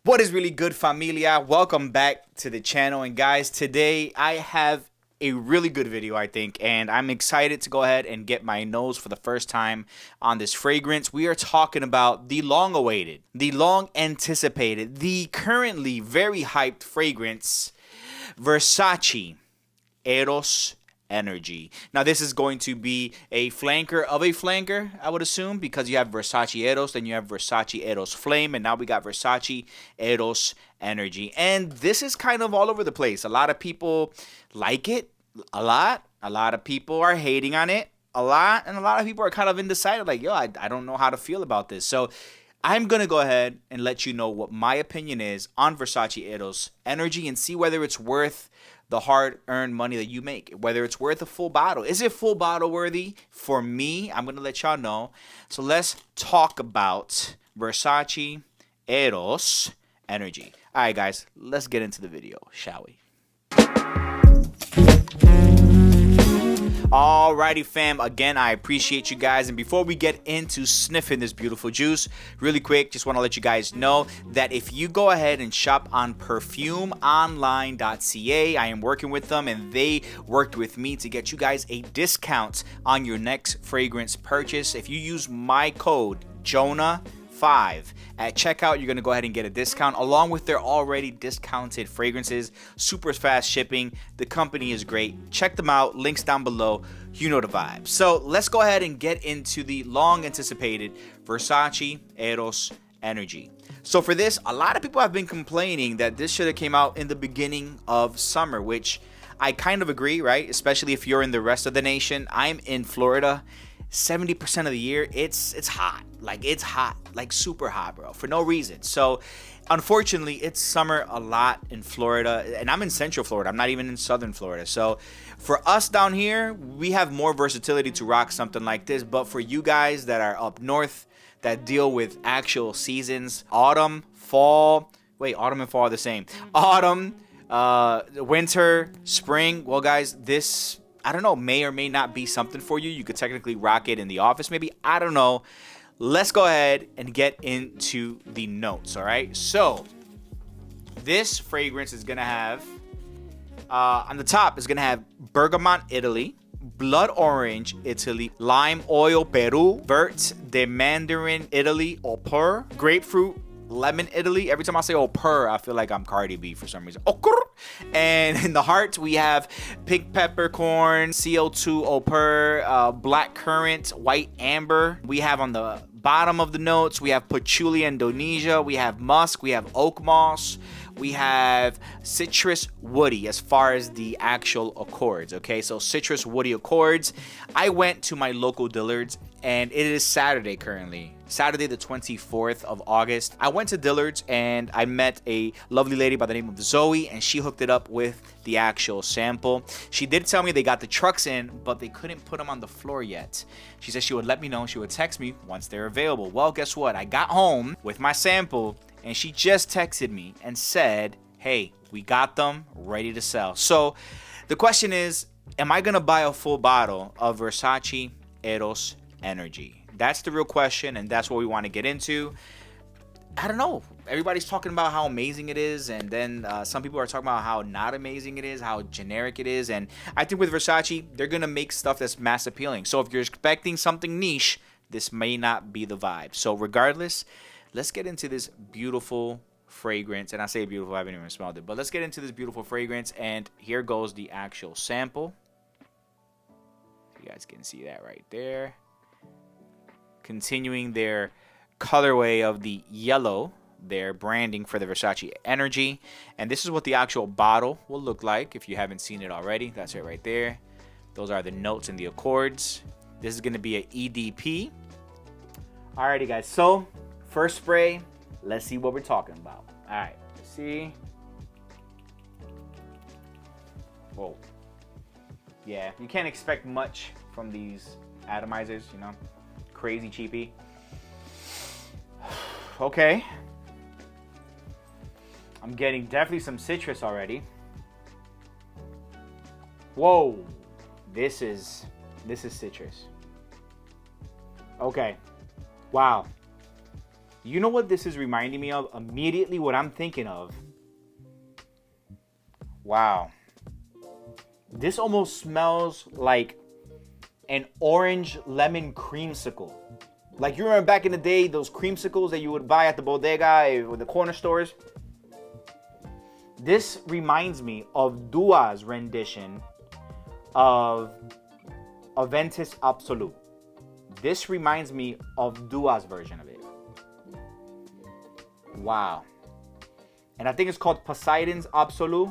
What is really good, familia? Welcome back to the channel. And guys, today I have a really good video, I think, and I'm excited to go ahead and get my nose for the first time on this fragrance. We are talking about the long-awaited, the long-anticipated, the currently very hyped fragrance, Versace Eros Energy. Now, this is going to be a flanker of a flanker, I would assume, because you have Versace Eros, then you have Versace Eros Flame, and now we got Versace Eros Energy. And this is kind of all over the place. A lot of people like it a lot. A lot of people are hating on it a lot. And a lot of people are kind of undecided, like, yo, I don't know how to feel about this. So I'm going to go ahead and let you know what my opinion is on Versace Eros Energy and see whether it's worth the hard-earned money that you make, whether it's worth a full bottle. Is it full bottle worthy? For me, I'm going to let y'all know. So let's talk about Versace Eros Energy. All right, guys, let's get into the video, shall we? Alrighty, fam. Again, I appreciate you guys. And before we get into sniffing this beautiful juice, really quick, just want to let you guys know that if you go ahead and shop on perfumeonline.ca, I am working with them and they worked with me to get you guys a discount on your next fragrance purchase. If you use my code JONAH5 at checkout, you're going to go ahead and get a discount along with their already discounted fragrances. Super fast shipping. The company is great. Check them out. Links down below. You know the vibe. So let's go ahead and get into the long anticipated Versace Eros Energy. So for this, a lot of people have been complaining that this should have came out in the beginning of summer, which I kind of agree, right? Especially if you're in the rest of the nation. I'm in Florida. 70% of the year, it's hot. Like, it's hot. Like, super hot, bro. For no reason. So, unfortunately, it's summer a lot in Florida. And I'm in Central Florida. I'm not even in Southern Florida. So, for us down here, we have more versatility to rock something like this. But for you guys that are up north, that deal with actual seasons, autumn, fall. Wait, autumn and fall are the same. Autumn, winter, spring. Well, guys, this, I don't know, may or may not be something for you. You could technically rock it in the office, maybe. I don't know. Let's go ahead and get into the notes, all right? So, this fragrance is going to have, on the top, is going to have bergamot, Italy, blood orange, Italy, lime oil, Peru, vert de mandarin, Italy, au pair, grapefruit, lemon, Italy. Every time I say au pair, I feel like I'm Cardi B for some reason. And in the heart, we have pink peppercorn, CO2 au pair, black currant, white amber. We have on the bottom of the notes, we have patchouli, Indonesia. We have musk. We have oak moss. We have citrus woody as far as the actual accords. Okay, so citrus woody accords. I went to my local Dillard's and it is Saturday currently. Saturday the 24th of August. I went to Dillard's and I met a lovely lady by the name of Zoe, and she hooked it up with the actual sample. She did tell me they got the trucks in, but they couldn't put them on the floor yet. She said she would let me know. She would text me once they're available. Well, guess what? I got home with my sample and she just texted me and said, hey, we got them ready to sell. So the question is, am I going to buy a full bottle of Versace Eros Energy? That's the real question, and that's what we want to get into. I don't know. Everybody's talking about how amazing it is, and then some people are talking about how not amazing it is, how generic it is. And I think with Versace, they're going to make stuff that's mass appealing. So if you're expecting something niche, this may not be the vibe. So regardless, let's get into this beautiful fragrance. And I say beautiful, I haven't even smelled it. But let's get into this beautiful fragrance, and here goes the actual sample. You guys can see that right there. Continuing their colorway of the yellow, their branding for the Versace Energy. And this is what the actual bottle will look like if you haven't seen it already. That's it right there. Those are the notes and the accords. This is going to be an EDP. Alrighty, guys. So, first spray. Let's see what we're talking about. Alright, let's see. Whoa. Yeah, you can't expect much from these atomizers, you know. Crazy cheapy. Okay. I'm getting definitely some citrus already. Whoa. This is citrus. Okay. Wow. You know what this is reminding me of? Immediately what I'm thinking of. Wow. This almost smells like an orange lemon creamsicle. Like you remember back in the day, those creamsicles that you would buy at the bodega or the corner stores? This reminds me of Dua's rendition of Aventus Absolute. This reminds me of Dua's version of it. Wow. And I think it's called Poseidon's Absolute.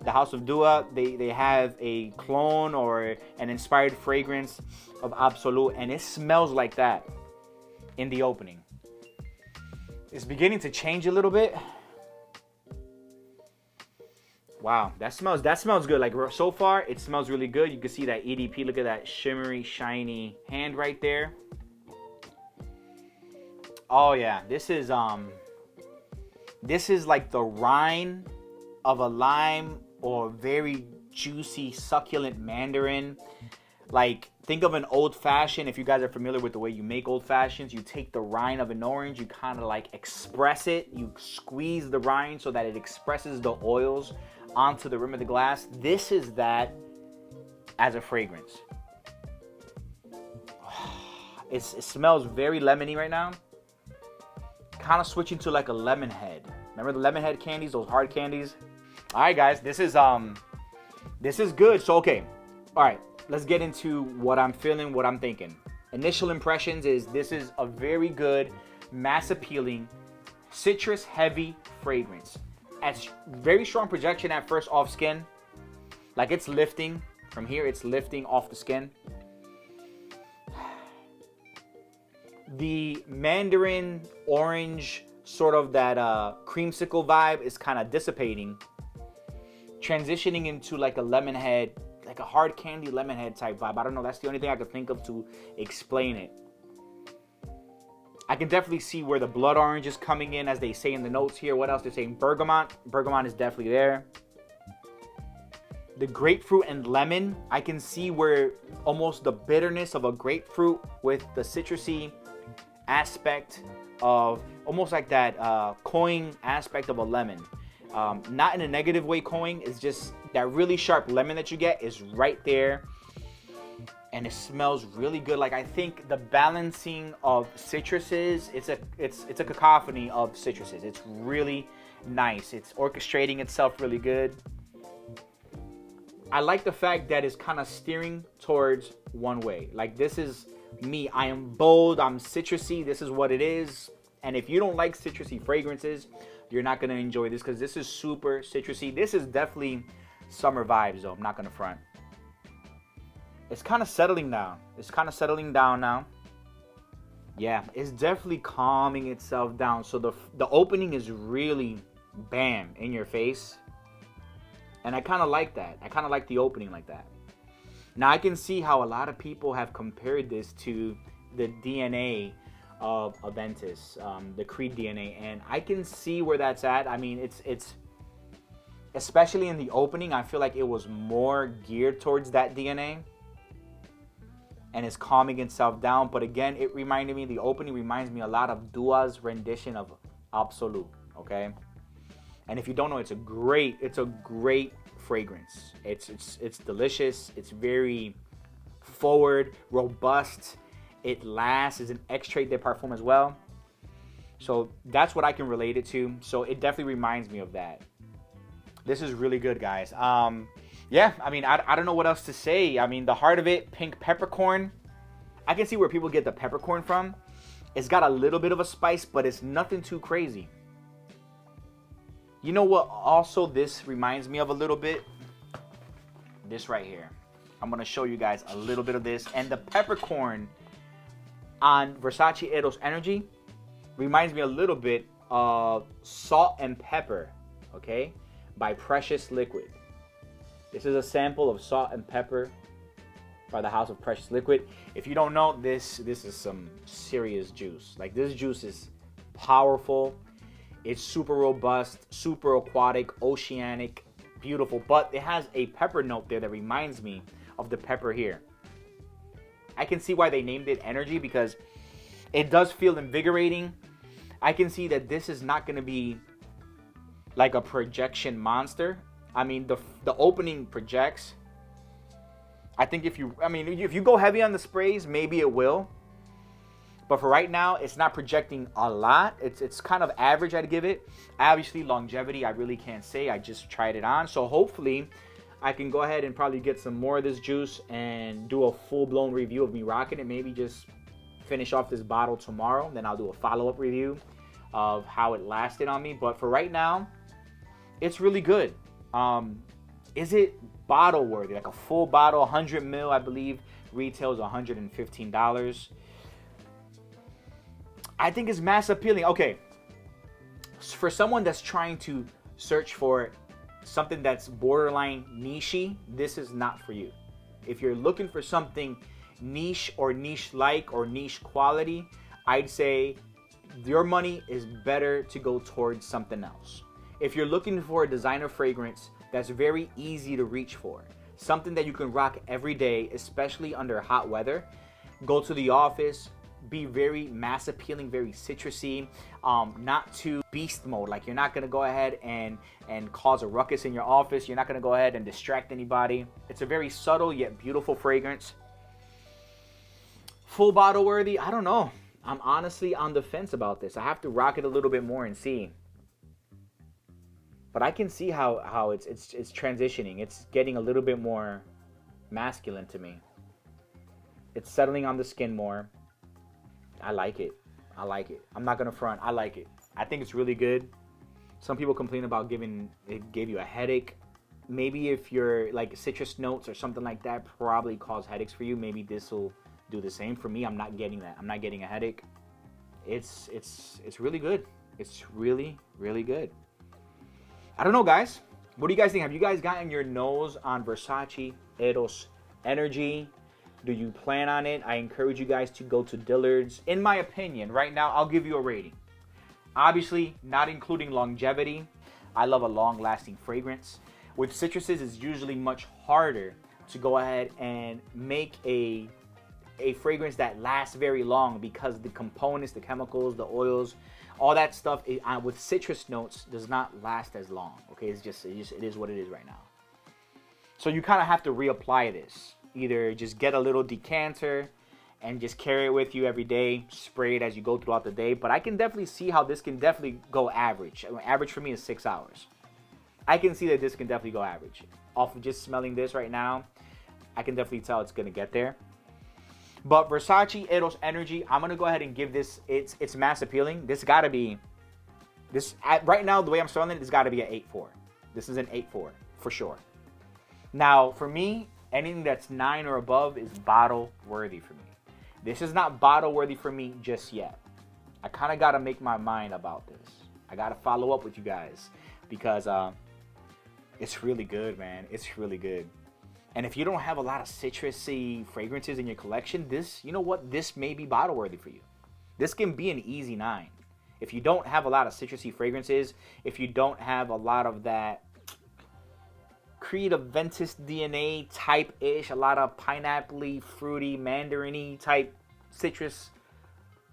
The House of Dua, they have a clone or an inspired fragrance of Absolute, and it smells like that in the opening. It's beginning to change a little bit. Wow, that smells good. Like so far, it smells really good. You can see that EDP. Look at that shimmery, shiny hand right there. Oh yeah, this is like the rind of a lime or very juicy, succulent mandarin. Like, think of an old fashioned. If you guys are familiar with the way you make old fashions, you take the rind of an orange, you kind of like express it. You squeeze the rind so that it expresses the oils onto the rim of the glass. This is that as a fragrance. It smells very lemony right now. Kind of switching to like a lemon head. Remember the lemon head candies, those hard candies? All right, guys, this is good. So, okay. All right, let's get into what I'm feeling, what I'm thinking. Initial impressions is this is a very good, mass appealing, citrus heavy fragrance. As very strong projection at first off skin. Like it's lifting from here, it's lifting off the skin. The mandarin orange, sort of that creamsicle vibe is kind of dissipating, transitioning into like a lemon head, like a hard candy lemon head type vibe. I don't know, that's the only thing I could think of to explain it. I can definitely see where the blood orange is coming in, as they say in the notes here. What else? They're saying bergamot. Bergamot is definitely there. The grapefruit and lemon, I can see where almost the bitterness of a grapefruit with the citrusy aspect of almost like that cloying aspect of a lemon. Not in a negative way cloying, it's just that really sharp lemon that you get is right there. And it smells really good. Like I think the balancing of citruses, it's a cacophony of citruses. It's really nice. It's orchestrating itself really good. I like the fact that it's kind of steering towards one way. Like this is me. I am bold. I'm citrusy. This is what it is. And if you don't like citrusy fragrances, you're not going to enjoy this because this is super citrusy. This is definitely summer vibes though. I'm not going to front. It's kind of settling down. It's kind of settling down now. Yeah, it's definitely calming itself down. So the opening is really bam in your face. And I kind of like that. I kind of like the opening like that. Now I can see how a lot of people have compared this to the DNA of Aventus, the Creed DNA, and I can see where that's at. I mean, it's especially in the opening, I feel like it was more geared towards that DNA. And it's calming itself down. But again, it reminded me, the opening reminds me a lot of Dua's rendition of Absolute, okay? And if you don't know, it's a great fragrance. It's delicious. It's very forward, robust. It lasts. It's an extrait de parfum as well. So that's what I can relate it to. So it definitely reminds me of that. This is really good, guys. Yeah, I mean, I don't know what else to say. I mean, the heart of it, pink peppercorn. I can see where people get the peppercorn from. It's got a little bit of a spice, but it's nothing too crazy. You know what also this reminds me of a little bit? This right here. I'm going to show you guys a little bit of this. And the peppercorn on Versace Eros Energy reminds me a little bit of Salt and Pepper, okay, by Precious Liquid. This is a sample of Salt and Pepper by the House of Precious Liquid. If you don't know, this is some serious juice. Like this juice is powerful. It's super robust, super aquatic, oceanic, beautiful. But it has a pepper note there that reminds me of the pepper here. I can see why they named it Energy because it does feel invigorating. I can see that this is not going to be like a projection monster. I mean, the opening projects. I think if you go heavy on the sprays, maybe it will. But for right now, it's not projecting a lot. It's kind of average, I'd give it. Obviously, longevity, I really can't say. I just tried it on. So hopefully, I can go ahead and probably get some more of this juice and do a full-blown review of me rocking it. Maybe just finish off this bottle tomorrow. Then I'll do a follow-up review of how it lasted on me. But for right now, it's really good. Is it bottle worthy? Like a full bottle, 100 ml, I believe, retails $115. I think it's mass appealing. Okay, for someone that's trying to search for something that's borderline niche-y, this is not for you. If you're looking for something niche or niche-like or niche quality, I'd say your money is better to go towards something else. If you're looking for a designer fragrance that's very easy to reach for, something that you can rock every day, especially under hot weather, go to the office, be very mass appealing, very citrusy, not too beast mode. Like, you're not gonna go ahead and cause a ruckus in your office. You're not gonna go ahead and distract anybody. It's a very subtle yet beautiful fragrance. Full bottle worthy, I don't know. I'm honestly on the fence about this. I have to rock it a little bit more and see. But I can see how it's transitioning. It's getting a little bit more masculine to me. It's settling on the skin more. I like it. I like it. I'm not gonna front. I like it. I think it's really good. Some people complain about it gave you a headache. Maybe if you're like citrus notes or something like that probably cause headaches for you. Maybe this will do the same for me. I'm not getting that. I'm not getting a headache. It's really good. It's really, really good. I don't know, guys. What do you guys think? Have you guys gotten your nose on Versace Eros Energy? Do you plan on it? I encourage you guys to go to Dillard's. In my opinion, right now, I'll give you a rating. Obviously, not including longevity. I love a long-lasting fragrance. With citruses, it's usually much harder to go ahead and make a fragrance that lasts very long because the components, the chemicals, the oils, all that stuff with citrus notes does not last as long. Okay, it is what it is right now. So you kind of have to reapply this. Either just get a little decanter and just carry it with you every day, spray it as you go throughout the day. But I can definitely see how this can definitely go average. Average for me is 6 hours. I can see that this can definitely go average. Off of just smelling this right now, I can definitely tell it's going to get there. But Versace Eros Energy, I'm going to go ahead and give this, it's mass appealing. This got to be, right now, the way I'm selling it, it's got to be an 8.4. This is an 8.4 for sure. Now, for me, anything that's 9 or above is bottle worthy for me. This is not bottle worthy for me just yet. I kind of got to make my mind about this. I got to follow up with you guys because it's really good, man. It's really good. And if you don't have a lot of citrusy fragrances in your collection, this, you know what? This may be bottle worthy for you. This can be an easy 9. If you don't have a lot of citrusy fragrances, if you don't have a lot of that CreateWithJonathan DNA type-ish, a lot of pineapple-y, fruity, mandarin-y type citrus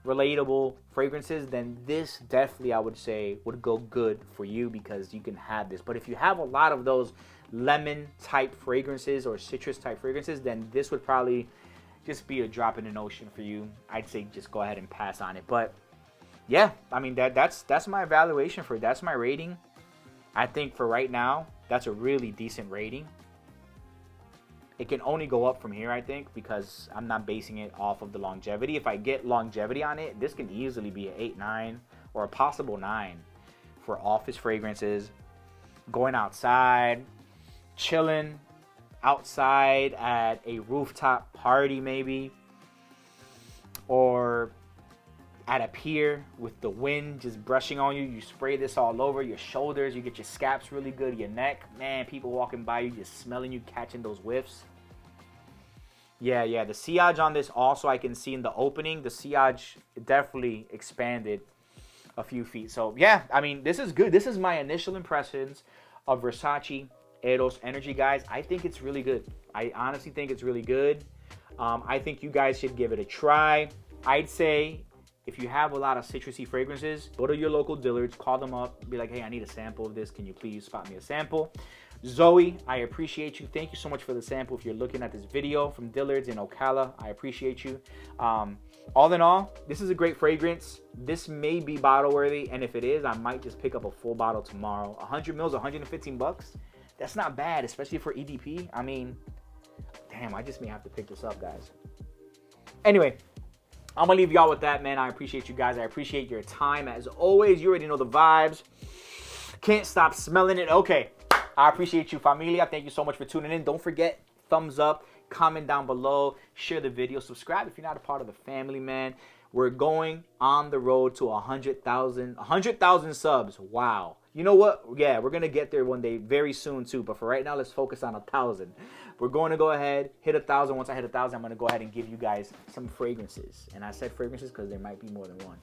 relatable fragrances, then this definitely, I would say, would go good for you because you can have this. But if you have a lot of those lemon type fragrances or citrus type fragrances, then this would probably just be a drop in an ocean for you. I'd say just go ahead and pass on it. But yeah, I mean, that's my evaluation for it. That's my rating. I think for right now, that's a really decent rating. It can only go up from here, I think, because I'm not basing it off of the longevity. If I get longevity on it, this can easily be an 8, 9, or a possible 9 for office fragrances. Going outside, chilling outside at a rooftop party maybe, or at a pier with the wind just brushing on you. You spray this all over your shoulders. You get your scaps really good, your neck. Man, people walking by you just smelling you, catching those whiffs. Yeah, the sillage on this also, I can see in the opening, the sillage definitely expanded a few feet. So yeah, I mean, this is good. This is my initial impressions of Versace Eros Energy, guys. I think it's really good. I honestly think it's really good. I think you guys should give it a try. I'd say if you have a lot of citrusy fragrances, go to your local Dillard's, call them up, be like, hey, I need a sample of this. Can you please spot me a sample? Zoe, I appreciate you. Thank you so much for the sample. If you're looking at this video from Dillard's in Ocala, I appreciate you. All in all, this is a great fragrance. This may be bottle worthy, and if it is, I might just pick up a full bottle tomorrow. 100 mils, 115 bucks. That's not bad, especially for EDP. I mean, damn, I just may have to pick this up, guys. Anyway, I'm gonna leave y'all with that, man. I appreciate you guys. I appreciate your time. As always, you already know the vibes. Can't stop smelling it. Okay, I appreciate you, familia. Thank you so much for tuning in. Don't forget, thumbs up, comment down below, share the video, subscribe if you're not a part of the family, man. We're going on the road to 100,000 subs. Wow. You know what? Yeah, we're going to get there one day very soon too. But for right now, let's focus on 1,000. We're going to go ahead, hit 1,000. Once I hit 1,000, I'm going to go ahead and give you guys some fragrances. And I said fragrances because there might be more than one.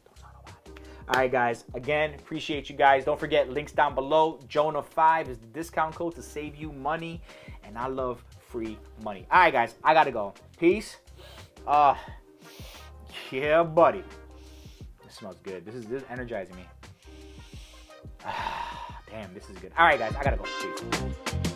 Don't tell nobody. All right, guys. Again, appreciate you guys. Don't forget, links down below. Jonah5 is the discount code to save you money. And I love free money. All right, guys. I got to go. Peace. Yeah, buddy. It smells good. This is energizing me. Damn, this is good. All right, guys, I gotta go. Peace.